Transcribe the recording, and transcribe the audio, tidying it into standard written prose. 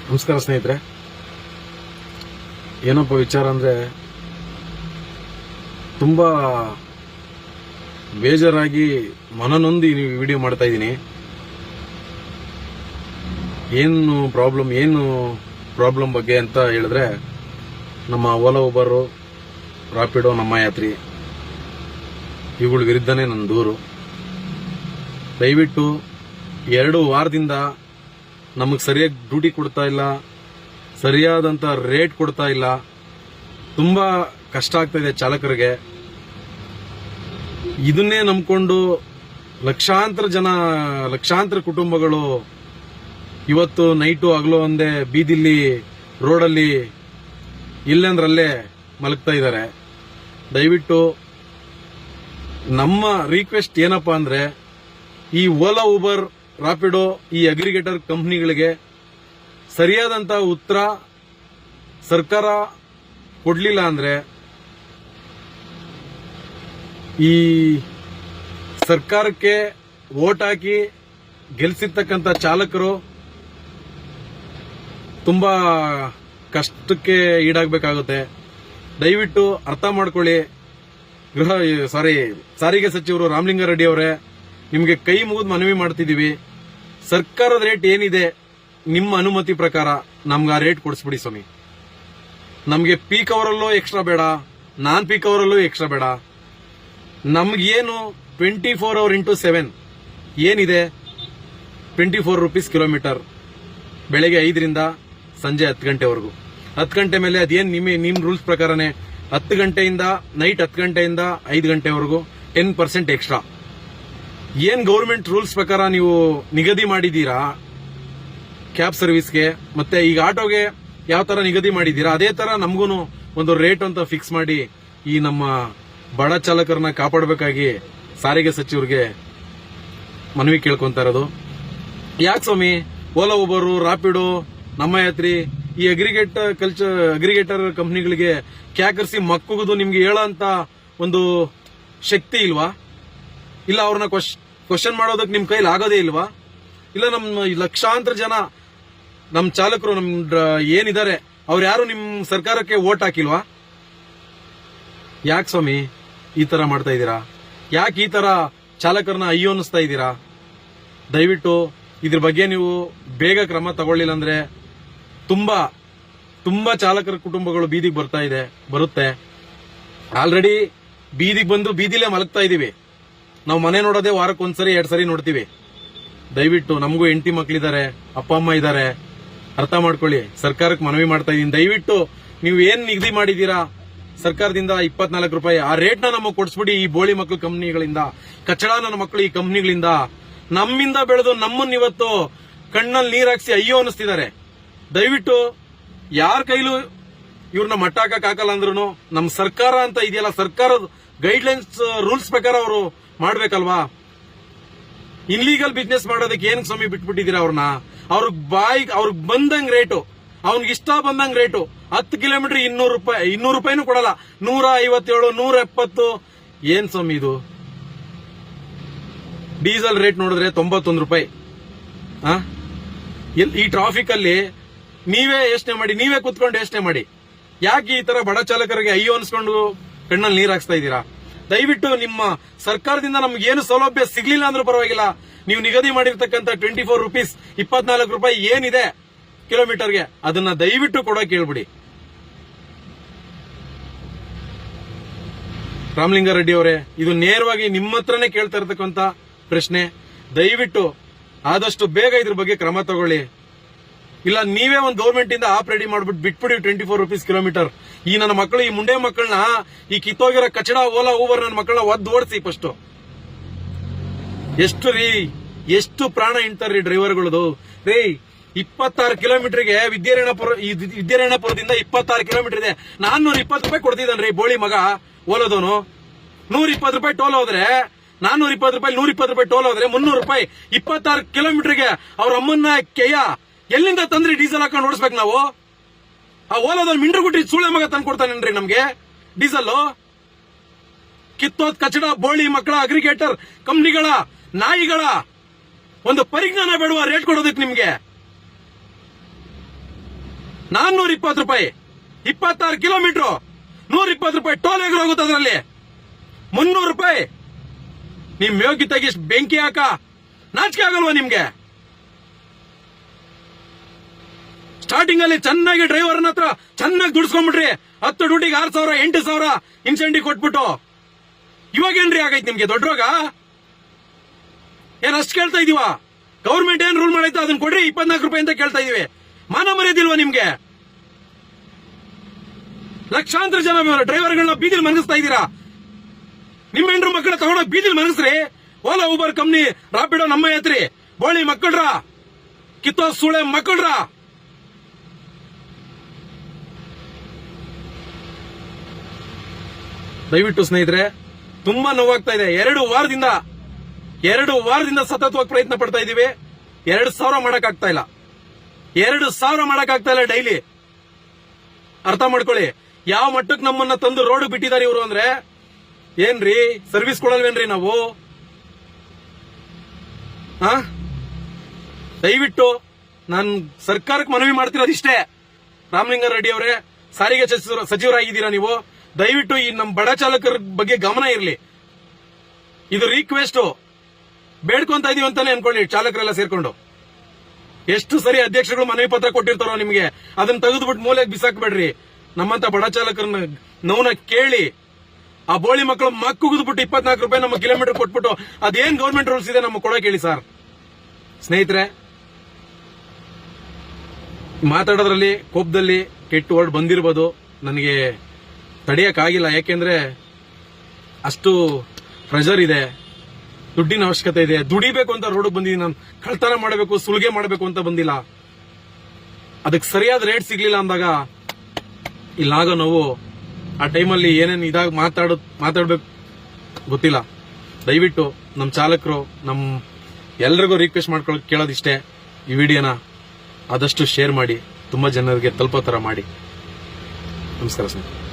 ನಮಸ್ಕಾರ ಸ್ನೇಹಿತರೆ. ಏನಪ್ಪ ವಿಚಾರ ಅಂದ್ರೆ, ತುಂಬಾ ಬೇಜಾರಾಗಿ ಮನನೊಂದು ಈ ವಿಡಿಯೋ ಮಾಡ್ತಾ ಇದ್ದೀನಿ. ಏನು ಪ್ರಾಬ್ಲಮ್ ಬಗ್ಗೆ ಅಂತ ಹೇಳಿದ್ರೆ, ನಮ್ಮ ಓಲಾ ಉಬರ್ ರಾಪಿಡೋ ನಮ್ಮ ಯಾತ್ರಿ ಇವುಗಳ ವಿರುದ್ಧನೇ ನನ್ನ ದೂರು. ದಯವಿಟ್ಟು 2 ವಾರದಿಂದ ನಮಗೆ ಸರಿಯಾಗಿ ಡ್ಯೂಟಿ ಕೊಡ್ತಾ ಇಲ್ಲ, ಸರಿಯಾದಂತ ರೇಟ್ ಕೊಡ್ತಾ ಇಲ್ಲ. ತುಂಬಾ ಕಷ್ಟ ಆಗ್ತಾ ಇದೆ ಚಾಲಕರಿಗೆ. ಇದನ್ನೇ ನಂಬಿಕೊಂಡು ಲಕ್ಷಾಂತರ ಕುಟುಂಬಗಳು ಇವತ್ತು ನೈಟು ಹಗಲು ಒಂದೇ ಬೀದಿಲಿ ರೋಡಲ್ಲಿ ಇಲ್ಲೆಂದ್ರಲ್ಲೇ ಮಲಗ್ತಾ ಇದ್ದಾರೆ. ದಯವಿಟ್ಟು ನಮ್ಮ ರಿಕ್ವೆಸ್ಟ್ ಏನಪ್ಪಾ ಅಂದ್ರೆ, ಈ ಓಲಾ ಉಬರ್ ರಾಪಿಡೋ ಈ ಅಗ್ರಿಗೇಟರ್ ಕಂಪನಿಗಳಿಗೆ ಸರಿಯಾದಂತ ಉತ್ತರ ಸರ್ಕಾರ ಕೊಡ್ಲಿಲ್ಲ ಅಂದ್ರೆ, ಈ ಸರ್ಕಾರಕ್ಕೆ ವೋಟ್ ಹಾಕಿ ಗೆಲ್ಸಿರ್ತಕ್ಕಂಥ ಚಾಲಕರು ತುಂಬಾ ಕಷ್ಟಕ್ಕೆ ಈಡಾಗಬೇಕಾಗುತ್ತೆ. ದಯವಿಟ್ಟು ಅರ್ಥ ಮಾಡ್ಕೊಳ್ಳಿ. ಸಾರಿಗೆ ಸಚಿವರು ರಾಮಲಿಂಗಾರೆಡ್ಡಿ ಅವರೇ, ನಿಮಗೆ ಕೈ ಮುಗಿದು ಮನವಿ ಮಾಡ್ತಿದೀವಿ. ಸರ್ಕಾರದ ರೇಟ್ ಏನಿದೆ ನಿಮ್ಮ ಅನುಮತಿ ಪ್ರಕಾರ ನಮ್ಗೆ ಆ ರೇಟ್ ಕೊಡಿಸ್ಬಿಡಿ ಸ್ವಾಮಿ. ನಮ್ಗೆ ಪೀಕ್ ಅವರಲ್ಲೂ ಎಕ್ಸ್ಟ್ರಾ ಬೇಡ, ನಾನ್ ಪೀಕ್ ಅವರಲ್ಲೂ ಎಕ್ಸ್ಟ್ರಾ ಬೇಡ. ನಮ್ಗೇನು 24 hour ಇಂಟು 7 ಏನಿದೆ 24 ರೂಪೀಸ್ ಕಿಲೋಮೀಟರ್, ಬೆಳಗ್ಗೆ 5ರಿಂದ ಸಂಜೆ 10 ಗಂಟೆವರೆಗೂ. 10 ಗಂಟೆ ಮೇಲೆ ಅದೇನು ನಿಮ್ ರೂಲ್ಸ್ ಪ್ರಕಾರನೇ 10 ಗಂಟೆಯಿಂದ ನೈಟ್ 10 ಗಂಟೆಯಿಂದ 5 ಗಂಟೆವರೆಗೂ 10% ಎಕ್ಸ್ಟ್ರಾ. ಏನ್ ಗೌರ್ಮೆಂಟ್ ರೂಲ್ಸ್ ಪ್ರಕಾರ ನೀವು ನಿಗದಿ ಮಾಡಿದೀರಾ ಕ್ಯಾಬ್ ಸರ್ವಿಸ್ಗೆ, ಮತ್ತೆ ಈಗ ಆಟೋಗೆ ಯಾವ ತರ ನಿಗದಿ ಮಾಡಿದೀರಾ, ಅದೇ ತರ ನಮಗೂ ಒಂದು ರೇಟ್ ಅಂತ ಫಿಕ್ಸ್ ಮಾಡಿ ಈ ನಮ್ಮ ಬಡ ಚಾಲಕರನ್ನ ಕಾಪಾಡಬೇಕಾಗಿ ಸಾರಿಗೆ ಸಚಿವರಿಗೆ ಮನವಿ ಕೇಳ್ಕೊಂತ ಇರೋದು. ಯಾಕೆ ಸ್ವಾಮಿ ಓಲಾ ಉಬರು ರಾಪಿಡೋ ನಮ್ಮ ಯಾತ್ರಿ ಈ ಅಗ್ರಿಗೇಟರ್ ಕಂಪನಿಗಳಿಗೆ ಕ್ಯಾಕರ್ಸಿ ಮಕ್ಕುವುದು ನಿಮ್ಗೆ ಹೇಳೋ ಅಂತ ಒಂದು ಶಕ್ತಿ ಇಲ್ವಾ? ಇಲ್ಲ ಅವ್ರನ್ನ ಕ್ವಶನ್ ಮಾಡೋದಕ್ಕೆ ನಿಮ್ ಕೈಲಿ ಆಗೋದೇ ಇಲ್ವಾ? ಇಲ್ಲ ನಮ್ಮ ಲಕ್ಷಾಂತರ ಜನ ನಮ್ ಚಾಲಕರು ನಮ್ ಏನಿದ್ದಾರೆ ಅವ್ರು ಯಾರು ನಿಮ್ ಸರ್ಕಾರಕ್ಕೆ ವೋಟ್ ಹಾಕಿಲ್ವಾ? ಯಾಕೆ ಸ್ವಾಮಿ ಈ ತರ ಮಾಡ್ತಾ ಇದ್ದೀರಾ? ಯಾಕೆ ಈ ತರ ಚಾಲಕರನ್ನ ಅಯ್ಯೋ ಅನ್ನಿಸ್ತಾ ಇದ್ದೀರಾ? ದಯವಿಟ್ಟು ಇದ್ರ ಬಗ್ಗೆ ನೀವು ಬೇಗ ಕ್ರಮ ತಗೊಳ್ಳಿಲ್ಲ ಅಂದ್ರೆ ತುಂಬಾ ಚಾಲಕರ ಕುಟುಂಬಗಳು ಬೀದಿಗೆ ಬರುತ್ತೆ. ಆಲ್ರೆಡಿ ಬೀದಿಗೆ ಬಂದು ಬೀದಿಲೇ ಮಲಗ್ತಾ ಇದೀವಿ. ನಾವು ಮನೆ ನೋಡೋದೇ ವಾರಕ್ಕೆ 1 ಸರಿ 2 ಸರಿ ನೋಡ್ತೀವಿ. ದಯವಿಟ್ಟು ನಮಗೂ ಹೆಂಡತಿ ಮಕ್ಕಳಿದ್ದಾರೆ, ಅಪ್ಪ ಅಮ್ಮ ಇದ್ದಾರೆ, ಅರ್ಥ ಮಾಡ್ಕೊಳ್ಳಿ. ಸರ್ಕಾರಕ್ಕೆ ಮನವಿ ಮಾಡ್ತಾ ಇದೀನಿ, ದಯವಿಟ್ಟು ನೀವು ಏನ್ ನಿಗದಿ ಮಾಡಿದೀರಾ ಸರ್ಕಾರದಿಂದ 24 ರೂಪಾಯಿ ಆ ರೇಟ್ ನ ನಮಗೆ ಕೊಡಿಸ್ಬಿಡಿ. ಈ ಬೋಳಿ ಮಕ್ಕಳು ಕಂಪನಿಗಳಿಂದ, ಕಚಡ ನನ್ನ ಮಕ್ಕಳು ಈ ಕಂಪನಿಗಳಿಂದ ನಮ್ಮಿಂದ ಬೆಳೆದು ನಮ್ಮನ್ನ ಇವತ್ತು ಕಣ್ಣಲ್ಲಿ ನೀರ್ ಹಾಕ್ಸಿ ಅಯ್ಯೋ ಅನ್ನಿಸ್ತಿದ್ದಾರೆ. ದಯವಿಟ್ಟು ಯಾರ ಕೈಲೂ ಇವ್ರನ್ನ ಮಟ್ಟ ಹಾಕಕ್ ಹಾಕಲ್ಲ ಅಂದ್ರೂ ನಮ್ ಸರ್ಕಾರ ಅಂತ ಇದೆಯಲ್ಲ, ಸರ್ಕಾರದ ಗೈಡ್ಲೈನ್ಸ್ ರೂಲ್ಸ್ ಪ್ರಕಾರ ಅವರು ಮಾಡ್ಬೇಕಲ್ವಾ? ಇನ್ಲೀಗಲ್ ಬಿಸ್ನೆಸ್ ಮಾಡೋದಕ್ಕೆ ಏನ್ ಸ್ವಾಮಿ ಬಿಟ್ಬಿಟ್ಟಿದೀರ ಅವ್ರನ್ನ? ಅವ್ರಿಗೆ ಬಂದಂಗ್ ರೇಟು, ಅವ್ನಿಗೆ ಇಷ್ಟ ಬಂದಂಗ್ ರೇಟು. 10 ಕಿಲೋಮೀಟರ್ 200 ರೂಪಾಯಿನೂ ಕೊಡಲ್ಲ, 157 170. ಏನ್ ಸ್ವಾಮಿ ಇದು? ಡೀಸೆಲ್ ರೇಟ್ ನೋಡಿದ್ರೆ 91 ರೂಪಾಯಿ. ಈ ಟ್ರಾಫಿಕ್ ಅಲ್ಲಿ ನೀವೇ ಯೋಚನೆ ಮಾಡಿ, ನೀವೇ ಕುತ್ಕೊಂಡು ಯೋಚನೆ ಮಾಡಿ. ಯಾಕೆ ಈ ತರ ಬಡ ಚಾಲಕರಿಗೆ ಅಯ್ಯೋ ಅನ್ಸ್ಕೊಂಡು ಕಣ್ಣಲ್ಲಿ ನೀರ್ ಹಾಕ್ಸ್ತಾ ಇದ್ದೀರಾ? ದಯವಿಟ್ಟು ನಿಮ್ಮ ಸರ್ಕಾರದಿಂದ ನಮ್ಗೆ ಏನು ಸೌಲಭ್ಯ ಸಿಗ್ಲಿಲ್ಲ ಅಂದ್ರೂ ಪರವಾಗಿಲ್ಲ, ನೀವು ನಿಗದಿ ಮಾಡಿರ್ತಕ್ಕಂಥ 24 ರೂಪೀಸ್ 24 ರೂಪಾಯಿ ಏನಿದೆ ಕಿಲೋಮೀಟರ್ಗೆ, ಅದನ್ನ ದಯವಿಟ್ಟು ಕೊಡೋಕೆ ಹೇಳ್ಬಿಡಿ. ರಾಮಲಿಂಗಾರೆಡ್ಡಿ ಅವರೇ, ಇದು ನೇರವಾಗಿ ನಿಮ್ಮ ಹತ್ರನೇ ಕೇಳ್ತಾ ಇರತಕ್ಕಂತ ಪ್ರಶ್ನೆ. ದಯವಿಟ್ಟು ಆದಷ್ಟು ಬೇಗ ಇದ್ರ ಬಗ್ಗೆ ಕ್ರಮ ತಗೊಳ್ಳಿ. ಇಲ್ಲ ನೀವೇ ಒಂದು ಗೌರ್ಮೆಂಟ್ ಇಂದ ಆಪ್ ರೆಡಿ ಮಾಡ್ಬಿಟ್ಟು ಬಿಟ್ಬಿಡಿ 24 ರೂಪೀಸ್ ಕಿಲೋಮೀಟರ್. ಈ ನನ್ನ ಮಕ್ಕಳು, ಈ ಮುಂಡೆ ಮಕ್ಕಳನ್ನ, ಈ ಕಿತ್ತೋಗಿರೋ ಕಚಡ ಓಲಾ ಊಬರ್ ನನ್ನ ಮಕ್ಕಳನ್ನ ಓಡಿಸಿ ಫಸ್ಟ್. ಎಷ್ಟು ಪ್ರಾಣ ಹಿಂಡ್ತಾರ್ರಿ ಡ್ರೈವರ್ಗಳದು ರೀ. 26 ಕಿಲೋಮೀಟರ್ಗೆ ವಿದ್ಯಾರಣ್ಯಪುರದಿಂದ 26 ಕಿಲೋಮೀಟರ್ ಇದೆ. 420 ರೂಪಾಯಿ ಕೊಡ್ತಿದ್ದಾನ್ರಿ ಬೋಳಿ ಮಗ ಓಲೋದವನು. 120 ರೂಪಾಯಿ ಟೋಲ್ ಹೋದ್ರೆ 420 ರೂಪಾಯಿ, 120 ರೂಪಾಯಿ ಟೋಲ್ ಹೋದ್ರೆ 300 ರೂಪಾಯಿ. 26 ಕಿಲೋಮೀಟರ್ಗೆ ಅವ್ರ ಅಮ್ಮನ್ನ ಎಲ್ಲಿಂದ ತಂದ್ರಿ ಡೀಸೆಲ್ ಹಾಕೊಂಡು ಓಡಿಸ್ಬೇಕು ನಾವು? ಆ ಓಲಾದವ್ರು ಮಿಂಡ್ರಗುಟ್ಟಿ ಸೂಳೆ ಮಗ ತಂದು ಕೊಡ್ತಾನೇನ್ರಿ ನಮ್ಗೆ ಡೀಸೆಲ್? ಕಿತ್ತೋದ್ ಕಚಡ ಬೋಳಿ ಮಕ್ಕಳ ಅಗ್ರಿಗೇಟರ್ ಕಂಪ್ನಿಗಳ ನಾಯಿಗಳ ಒಂದು ಪರಿಜ್ಞಾನ ಬೇಡುವ ರೇಟ್ ಕೊಡೋದಕ್ಕೆ ನಿಮ್ಗೆ? 420 ರೂಪಾಯಿ, 26 ಕಿಲೋಮೀಟರ್, 120 ರೂಪಾಯಿ ಟೋಲ್ ಹೋಗುತ್ತೆ. ಅದರಲ್ಲಿ 300 ರೂಪಾಯಿ. ನಿಮ್ ಯೋಗ್ಯತೆಗೆ ಇಷ್ಟು ಬೆಂಕಿ ಹಾಕ ನಾಚಿಕೆ ಆಗಲ್ವಾ ನಿಮ್ಗೆ? ಸ್ಟಾರ್ಟಿಂಗ್ ಅಲ್ಲಿ ಚೆನ್ನಾಗಿ ಡ್ರೈವರ್ನ ಹತ್ರ ಚೆನ್ನಾಗಿ ದುಡ್ಸ್ಕೊಂಡ್ಬಿಟ್ರಿ. 10 ಡ್ಯೂಟಿಗೆ 6,000 8,000 ಇನ್ಸೆಂಟಿವ್ ಕೊಟ್ಬಿಟ್ಟು ಇವಾಗೇನ್ರಿ ಆಗೈತಿ ನಿಮ್ಗೆ ದೊಡ್ಡ ರೋಗ? ಏನ್ ಅಷ್ಟು ಕೇಳ್ತಾ ಇದೀವ? ಗೌರ್ಮೆಂಟ್ ಏನ್ ರೂಲ್ ಮಾಡೈತೆ ಅದನ್ನ ಕೊಡ್ರಿ, 24 ರೂಪಾಯಿ ಅಂತ ಕೇಳ್ತಾ ಇದೀವಿ. ಮಾನ ಮರ್ಯಾದಿಲ್ವಾ ನಿಮ್ಗೆ? ಲಕ್ಷಾಂತರ ಜನ ಡ್ರೈವರ್ಗಳನ್ನ ಬೀದಿಲ್ ಮನಗಿಸ್ತಾ ಇದ್ದೀರಾ. ನಿಮ್ಮ ಹೆಂಡ್ರು ಮಕ್ಕಳ ತಗೊಂಡೋಗಿ ಬೀದಿಲ್ ಮನಗಿಸ್ರಿ. ಓಲಾ ಊಬರ್ ಕಂಪ್ನಿ, ರಾಪಿಡೋ ನಮ್ಮ ಯಾತ್ರಿ, ಬೋಳಿ ಮಕ್ಕಳ್ರ, ಕಿತ್ತೋ ಸೂಳೆ ಮಕ್ಕಳ್ರ. ದಯವಿಟ್ಟು ಸ್ನೇಹಿತರೆ, ತುಂಬಾ ನೋವಾಗ್ತಾ ಇದೆ. 2 ವಾರದಿಂದ ಸತತವಾಗಿ ಪ್ರಯತ್ನ ಪಡ್ತಾ ಇದೀವಿ. 2,000 ಮಾಡಕ್ಕಾಗ್ತಾ ಇಲ್ಲ. 2,000 ಮಾಡಕ್ಕಾಗ್ತಾ ಇಲ್ಲ ಡೈಲಿ. ಅರ್ಥ ಮಾಡ್ಕೊಳ್ಳಿ ಯಾವ ಮಟ್ಟಕ್ಕೆ ನಮ್ಮನ್ನ ತಂದು ರೋಡ್ ಬಿಟ್ಟಿದ್ದಾರೆ ಇವರು ಅಂದ್ರೆ. ಏನ್ರಿ ಸರ್ವಿಸ್ ಕೊಡಲ್ವೇನ್ರಿ ನಾವು? ದಯವಿಟ್ಟು ನಾನು ಸರ್ಕಾರಕ್ಕೆ ಮನವಿ ಮಾಡ್ತಿರೋದು ಇಷ್ಟೇ. ರಾಮಲಿಂಗಾರೆಡ್ಡಿ ಅವರೇ, ಸಾರಿಗೆ ಸಚಿವರಾಗಿದ್ದೀರಾ ನೀವು, ದಯವಿಟ್ಟು ಈ ನಮ್ಮ ಬಡ ಚಾಲಕರ ಬಗ್ಗೆ ಗಮನ ಇರಲಿ. ಇದು ರಿಕ್ವೆಸ್ಟ್, ಬೇಡ್ಕೊಂತ ಇದೀವಿ ಅಂತಾನೆ ಅನ್ಕೊಳ್ಳಿ. ಚಾಲಕರೆಲ್ಲ ಸೇರ್ಕೊಂಡು ಎಷ್ಟು ಸರಿ ಅಧ್ಯಕ್ಷಗಳು ಮನವಿ ಪತ್ರ ಕೊಟ್ಟಿರ್ತಾರೋ ನಿಮ್ಗೆ, ಅದನ್ನ ತೆಗೆದುಬಿಟ್ಟು ಮೂಲೆಗೆ ಬಿಸಾಕ್ಬೇಡ್ರಿ. ನಮ್ಮಂತ ಬಡ ಚಾಲಕರನ್ನ ನೋವನ್ನ ಕೇಳಿ. ಆ ಬೋಳಿ ಮಕ್ಕಳು ಮಕ್ಕುಗಿದ್ಬಿಟ್ಟು 24 ರೂಪಾಯಿ ನಮ್ಮ ಕಿಲೋಮೀಟರ್ ಕೊಟ್ಬಿಟ್ಟು ಅದೇನ್ ಗೌರ್ಮೆಂಟ್ ರೂಲ್ಸ್ ಇದೆ ನಮಗೆ ಕೊಡೋಕೆ ಹೇಳಿ ಸರ್. ಸ್ನೇಹಿತರೆ, ಮಾತಾಡೋದ್ರಲ್ಲಿ ಕೋಪದಲ್ಲಿ ಕೆಟ್ಟ ವರ್ಡ್ ಬಂದಿರಬಹುದು, ನನಗೆ ತಡೆಯಕ್ಕಾಗಿಲ್ಲ. ಯಾಕೆಂದ್ರೆ ಅಷ್ಟು ಪ್ರೆಷರ್ ಇದೆ, ದುಡ್ಡಿನ ಅವಶ್ಯಕತೆ ಇದೆ. ದುಡಿಬೇಕು ಅಂತ ರೋಡ್ ಬಂದಿದ್ದೀನಿ ನಾನು. ಕಳ್ತನ ಮಾಡಬೇಕು, ಸುಲಿಗೆ ಮಾಡಬೇಕು ಅಂತ ಬಂದಿಲ್ಲ. ಅದಕ್ಕೆ ಸರಿಯಾದ ರೇಟ್ ಸಿಗ್ಲಿಲ್ಲ ಅಂದಾಗ ಇಲ್ಲಾಗ ನಾವು ಆ ಟೈಮಲ್ಲಿ ಏನೇನು ಇದಾಗ ಮಾತಾಡ್ಬೇಕು ಗೊತ್ತಿಲ್ಲ. ದಯವಿಟ್ಟು ನಮ್ಮ ಚಾಲಕರು, ನಮ್ಮ ಎಲ್ರಿಗೂ ರಿಕ್ವೆಸ್ಟ್ ಮಾಡ್ಕೊಳ್ಳೋಕೆ ಕೇಳೋದಿಷ್ಟೇ, ಈ ವಿಡಿಯೋನ ಆದಷ್ಟು ಶೇರ್ ಮಾಡಿ, ತುಂಬಾ ಜನರಿಗೆ ತಲುಪೋ ತರ ಮಾಡಿ. ನಮಸ್ಕಾರ ಸ್ನೇಹಿತರೆ.